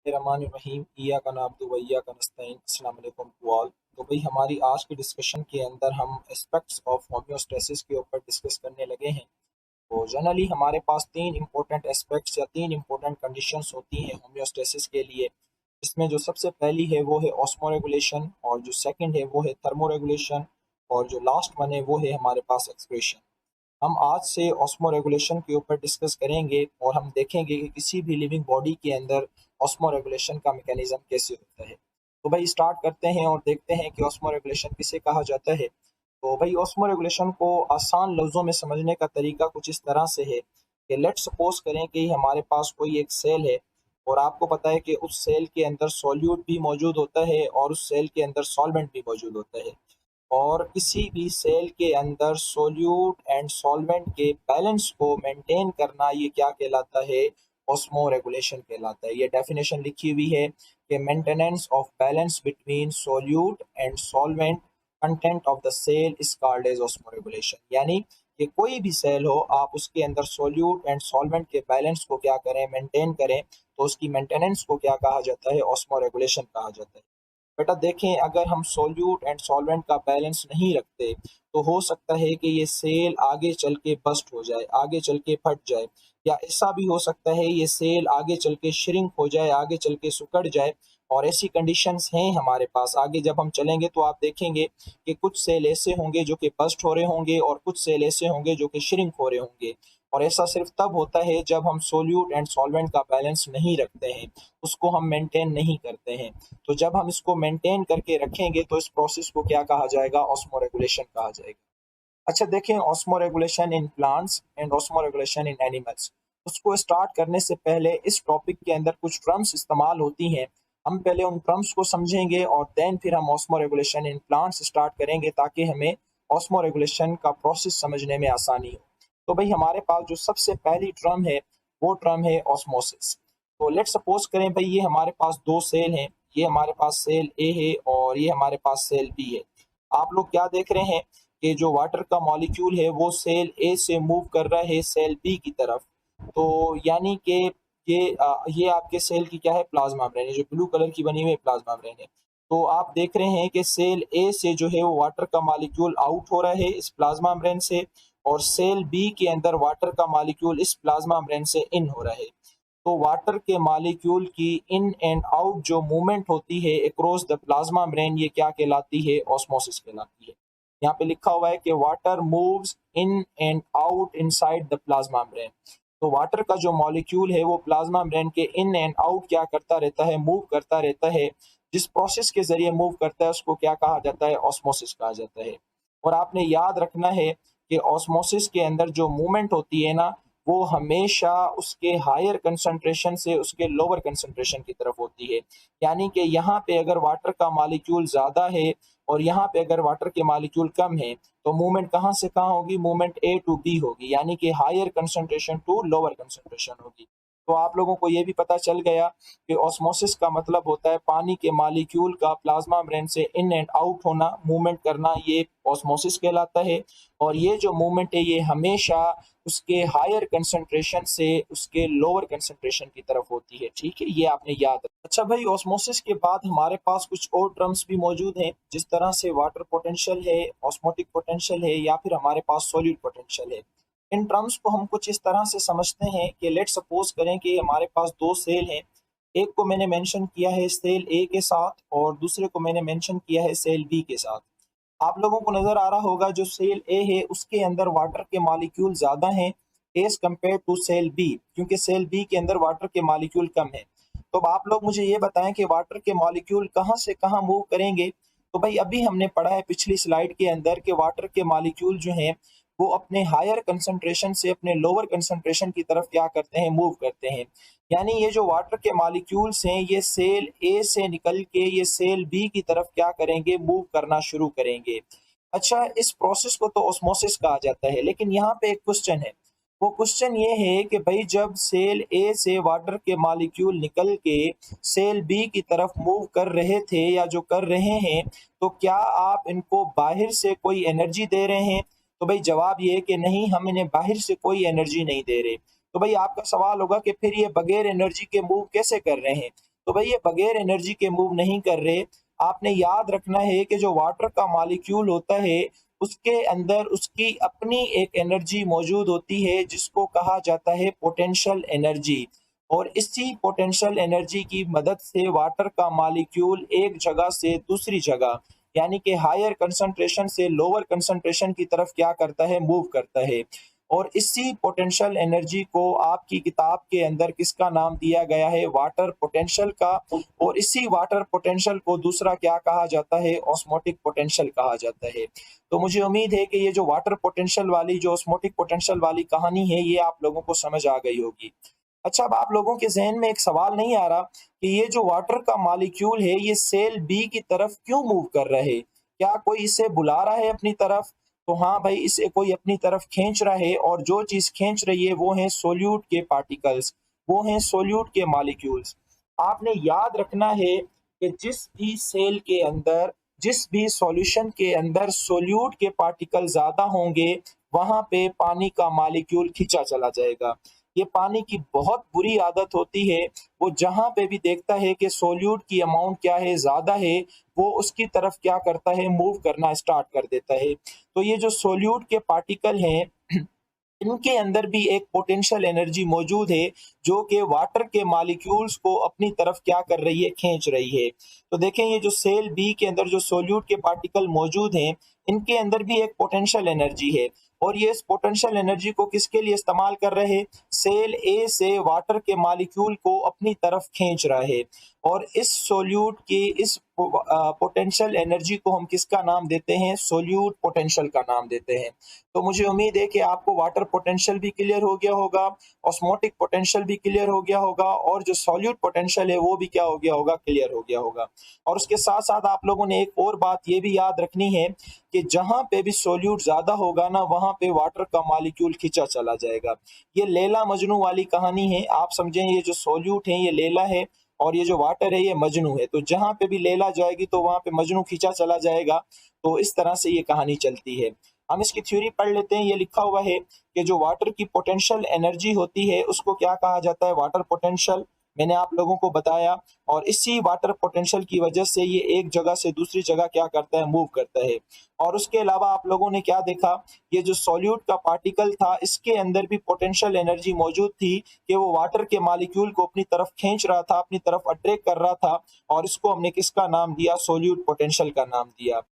रहीम इया का नाब्दु व इय्याका नस्तईन। अस्सलाम वालेकुम टू ऑल। तो भाई हमारी आज की डिस्कशन के अंदर हम एस्पेक्ट्स ऑफ होम्योस्टेसिस के ऊपर डिस्कस करने लगे हैं। तो जनरली हमारे पास तीन इंपॉर्टेंट एस्पेक्ट्स या तीन इंपॉर्टेंट कंडीशंस होती हैं होम्योस्टेसिस के लिए। इसमें जो सबसे पहली है वो है ऑस्मोरेगुलेशन, और जो सेकंड है वो है थर्मोरेगुलेशन, और जो लास्ट वन है वो है हमारे पास एक्सक्रीशन। हम आज से ऑस्मो रेगुलेशन के ऊपर डिस्कस करेंगे और हम देखेंगे कि किसी भी लिविंग बॉडी के अंदर ऑस्मो रेगुलेशन का मैकेनिज्म कैसे होता है। तो भाई स्टार्ट करते हैं और देखते हैं कि ऑस्मो रेगुलेशन किसे कहा जाता है। तो भाई ऑस्मो रेगुलेशन को आसान लफ्ज़ों में समझने का तरीका कुछ इस तरह से है कि लेट सपोज करें कि हमारे पास कोई एक सेल है, और आपको पता है कि उस सेल के अंदर सॉल्यूट भी मौजूद होता है और उस सेल के अंदर सॉल्वेंट भी मौजूद होता है। और किसी भी सेल के अंदर सोल्यूट एंड सॉल्वेंट के बैलेंस को मेंटेन करना, ये क्या कहलाता है? ऑस्मो रेगुलेशन कहलाता है। ये डेफिनेशन लिखी हुई है कि maintenance of balance between solute and solvent content of the cell is called as osmoregulation. यानी कि कोई भी सेल हो, आप उसके अंदर सोल्यूट एंड सॉल्वेंट के बैलेंस को क्या करें? मेंटेन करें। तो उसकी मेंटेनेंस को क्या कहा जाता है? ऑस्मो रेगुलेशन कहा जाता है। बेटा देखें, अगर हम सोल्यूट एंड सॉल्वेंट का बैलेंस नहीं रखते तो हो सकता है कि ये सेल आगे चल के बस्ट हो जाए, आगे चल के फट जाए, या ऐसा भी हो सकता है ये सेल आगे चल के श्रिंक हो जाए, आगे चल के सिकुड़ जाए। और ऐसी कंडीशंस हैं हमारे पास। आगे जब हम चलेंगे तो आप देखेंगे कि कुछ सेल ऐसे होंगे जो कि बस्ट हो रहे होंगे और कुछ सेल ऐसे होंगे जो कि श्रिंक हो रहे होंगे। और ऐसा सिर्फ तब होता है जब हम सोल्यूट एंड सॉल्वेंट का बैलेंस नहीं रखते हैं, उसको हम मेंटेन नहीं करते हैं। तो जब हम इसको मेंटेन करके रखेंगे तो इस प्रोसेस को क्या कहा जाएगा? ऑस्मो रेगुलेशन कहा जाएगा। अच्छा देखें, osmo regulation in plants and osmo regulation in animals. उसको स्टार्ट करने से पहले इस टॉपिक के अंदर कुछ टर्म्स इस्तेमाल होती हैं। हम पहले उन टर्म्स को समझेंगे और देन फिर हम osmo regulation in plants start करेंगे, ताकि हमें ऑस्मो रेगुलेशन का प्रोसेस समझने में आसानी हो। तो भाई हमारे पास जो सबसे पहली टर्म है वो टर्म है ऑस्मोसिस। तो लेट सपोज करें भाई ये हमारे पास दो सेल हैं, ये हमारे पास सेल ए है और ये हमारे पास सेल बी है। आप लोग क्या देख रहे हैं कि जो वाटर का मॉलिक्यूल है वो सेल ए से मूव कर रहा है सेल बी की तरफ। तो यानी कि ये आपके सेल की क्या है? प्लाज्मा मेम्ब्रेन है, जो ब्लू कलर की बनी हुई है प्लाज्मा मेम्ब्रेन है। तो आप देख रहे हैं कि सेल ए से जो है वो वाटर का मॉलिक्यूल आउट हो रहा है इस प्लाज्मा मेम्ब्रेन से, और सेल बी के अंदर वाटर का मॉलिक्यूल इस प्लाज्मा मेम्ब्रेन से इन हो रहा है। तो वाटर के मॉलिक्यूल की इन एंड आउट जो मूवमेंट होती है अक्रॉस द प्लाज्मा मेम्ब्रेन, ये क्या कहलाती है? ऑस्मोसिस कहलाती है। यहाँ पे लिखा हुआ है कि water moves in and out inside the plasma membrane. तो वाटर का जो मॉलिक्यूल है वो प्लाज्मा मेम्ब्रेन के इन एंड आउट क्या करता रहता है? मूव करता रहता है। जिस प्रोसेस के जरिए मूव करता है उसको क्या कहा जाता है? ऑस्मोसिस कहा जाता है। और आपने याद रखना है कि ऑस्मोसिस के अंदर जो मूवमेंट होती है ना, वो हमेशा उसके हायर कंसंट्रेशन से उसके लोअर कंसंट्रेशन की तरफ होती है। यानी कि यहाँ पे अगर वाटर का मॉलिक्यूल ज़्यादा है और यहाँ पे अगर वाटर के मॉलिक्यूल कम है, तो मूवमेंट कहाँ से कहाँ होगी? मूवमेंट ए टू बी होगी, यानी कि higher concentration to lower concentration होगी। तो आप लोगों को ये भी पता चल गया कि ऑस्मोसिस का मतलब होता है पानी के मॉलिक्यूल का प्लाज्मा मेम्ब्रेन से इन एंड आउट होना, मूवमेंट करना, ये ऑस्मोसिस कहलाता है। और ये जो मूवमेंट है ये हमेशा उसके हायर कंसंट्रेशन से उसके लोअर कंसंट्रेशन की तरफ होती है। ठीक है, ये आपने याद रखना। अच्छा भाई, ऑस्मोसिस के बाद हमारे पास कुछ और टर्म्स भी मौजूद हैं, जिस तरह से वाटर पोटेंशियल है, ऑस्मोटिक पोटेंशियल है, या फिर हमारे पास सॉल्यूट पोटेंशियल है। इन टर्म्स को हम कुछ इस तरह से समझते हैं कि लेट सपोज करें कि हमारे पास दो सेल हैं। एक को मैंने मेंशन किया है सेल ए के साथ और दूसरे को मैंने मेंशन किया है सेल बी के साथ। आप लोगों को नजर आ रहा होगा जो सेल ए है उसके अंदर वाटर के मॉलिक्यूल ज्यादा हैं as compared to cell B, क्योंकि सेल बी के अंदर वाटर के मॉलिक्यूल कम है। तो अब आप लोग मुझे ये बताएं कि वाटर के मॉलिक्यूल कहाँ से कहाँ मूव करेंगे। तो भाई अभी हमने पढ़ा है पिछली स्लाइड के अंदर कि वाटर के मॉलिक्यूल जो हैं वो अपने हायर कंसंट्रेशन से अपने लोअर कंसंट्रेशन की तरफ क्या करते हैं? मूव करते हैं। यानी ये जो वाटर के मॉलिक्यूल्स हैं ये सेल ए से निकल के ये सेल बी की तरफ क्या करेंगे? मूव करना शुरू करेंगे। अच्छा, इस प्रोसेस को तो ऑस्मोसिस कहा जाता है, लेकिन यहाँ पे एक क्वेश्चन है। वो क्वेश्चन ये है कि भाई जब सेल ए से वाटर के मॉलिक्यूल निकल के सेल बी की तरफ मूव कर रहे थे या जो कर रहे हैं, तो क्या आप इनको बाहर से कोई एनर्जी दे रहे हैं? तो भाई जवाब ये है कि नहीं, हम इन्हें बाहर से कोई एनर्जी नहीं दे रहे। तो भाई आपका सवाल होगा कि फिर ये बगैर एनर्जी के मूव कैसे कर रहे हैं? तो भाई ये बगैर एनर्जी के मूव नहीं कर रहे। आपने याद रखना है कि जो वाटर का मॉलिक्यूल होता है उसके अंदर उसकी अपनी एक एनर्जी मौजूद होती है जिसको कहा जाता है पोटेंशियल एनर्जी। और इसी पोटेंशियल एनर्जी की मदद से वाटर का मॉलिक्यूल एक जगह से दूसरी जगह यानी कि हायर कंसंट्रेशन से लोअर कंसंट्रेशन की तरफ क्या करता है, मूव करता है। और इसी पोटेंशियल एनर्जी को आपकी किताब के अंदर किसका नाम दिया गया है, वाटर पोटेंशियल का। और इसी वाटर पोटेंशियल को दूसरा क्या कहा जाता है, ऑस्मोटिक पोटेंशियल कहा जाता है। तो मुझे उम्मीद है कि ये जो वाटर पोटेंशियल वाली जो ऑस्मोटिक पोटेंशियल वाली कहानी है ये आप लोगों को समझ आ गई होगी। अच्छा, अब आप लोगों के ज़हन में एक सवाल नहीं आ रहा कि ये जो वाटर का मॉलिक्यूल है ये सेल बी की तरफ क्यों मूव कर रहा है? क्या कोई इसे बुला रहा है अपनी तरफ? तो हाँ भाई, इसे कोई अपनी तरफ खींच रहा है और जो चीज़ खींच रही है वो हैं सोल्यूट के पार्टिकल्स, वो हैं सोल्यूट के मॉलिक्यूल्स। आपने याद रखना है कि जिस भी सेल के अंदर, जिस भी सॉल्यूशन के अंदर सोल्यूट के पार्टिकल ज़्यादा होंगे, वहाँ पे पानी का मॉलिक्यूल खींचा चला जाएगा। ये पानी की बहुत बुरी आदत होती है, वो जहाँ पे भी देखता है कि सोल्यूट की अमाउंट क्या है, ज़्यादा है, वो उसकी तरफ क्या करता है, मूव करना स्टार्ट कर देता है। तो ये जो सोल्यूट के पार्टिकल हैं इनके अंदर भी एक पोटेंशियल एनर्जी मौजूद है जो कि वाटर के मॉलिक्यूल्स को अपनी तरफ क्या कर रही है, खींच रही है। तो देखें ये जो सेल बी के अंदर जो सोल्यूट के पार्टिकल मौजूद हैं इनके अंदर भी एक पोटेंशियल एनर्जी है। और ये इस पोटेंशियल एनर्जी को किसके लिए इस्तेमाल कर रहे हैं, सेल ए से वाटर के मॉलिक्यूल को अपनी तरफ खींच रहा है। और इस सोल्यूट की इस पोटेंशियल एनर्जी को हम किसका नाम देते हैं, सोल्यूट पोटेंशियल का नाम देते हैं। तो मुझे उम्मीद है कि आपको वाटर पोटेंशियल भी क्लियर हो गया होगा, ऑस्मोटिक पोटेंशियल भी क्लियर हो गया होगा और जो सॉल्यूट पोटेंशियल है वो भी क्या हो गया होगा, क्लियर हो गया होगा। और उसके साथ साथ आप लोगों ने एक और बात ये भी याद रखनी है कि जहाँ पे भी सॉल्यूट ज्यादा होगा ना वहाँ पे वाटर का मॉलिक्यूल खींचा चला जाएगा। ये लैला मजनू वाली कहानी है, आप समझें ये जो सॉल्यूट है ये लैला है और ये जो वाटर है ये मजनू है। तो जहाँ पे भी लैला जाएगी तो वहाँ पे मजनू खींचा चला जाएगा। तो इस तरह से ये कहानी चलती है। हम इसकी थ्योरी पढ़ लेते हैं। ये लिखा हुआ है कि जो वाटर की पोटेंशियल एनर्जी होती है उसको क्या कहा जाता है, वाटर पोटेंशियल। मैंने आप लोगों को बताया। और इसी वाटर पोटेंशियल की वजह से ये एक जगह से दूसरी जगह क्या करता है, मूव करता है। और उसके अलावा आप लोगों ने क्या देखा, ये जो सॉल्यूट का पार्टिकल था इसके अंदर भी पोटेंशियल एनर्जी मौजूद थी कि वो वाटर के मॉलिक्यूल को अपनी तरफ खींच रहा था, अपनी तरफ अट्रैक्ट कर रहा था। और इसको हमने किसका नाम दिया, सोल्यूट पोटेंशियल का नाम दिया।